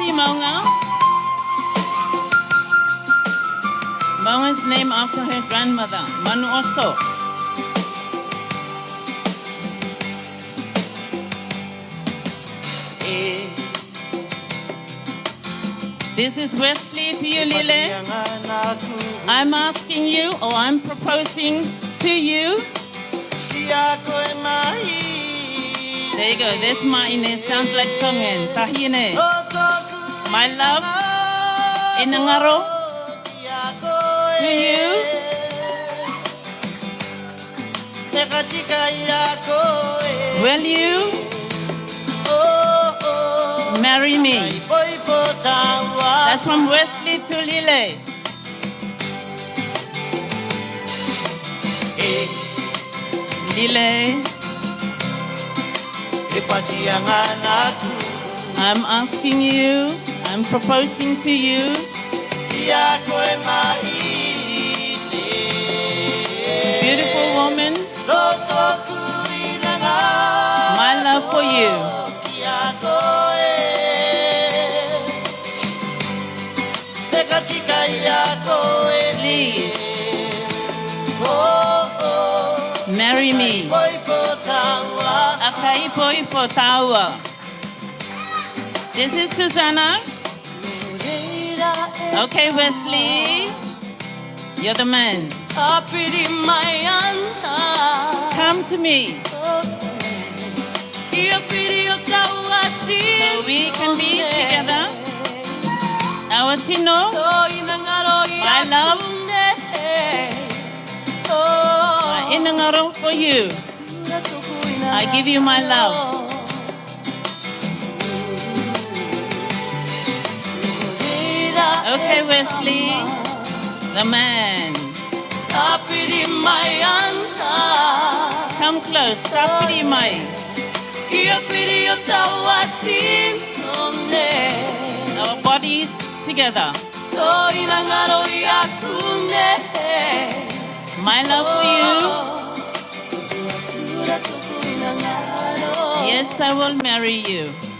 see Maunga. Maunga is named after her grandmother, Manu Oso. This is Wesley to you, Lile. I'm asking you, or I'm proposing to you. There you go, there's Ma'ine, sounds like Tongan, Tahine. My love, Inangaro, to you. Will you marry me? That's from Wesley to Lile. Lile, I'm asking you, I'm proposing to you. Beautiful woman, my love for you. Please, marry me. Akaipo tawa. This is Susanna. Okay, Wesley, you're the man. Come to me. So we can be together. Our Tino, my love, my inangaro for you. I give you my love. Okay, Wesley, the man. Come close, tapiri mai. Our bodies together. My love for you. Yes, I will marry you.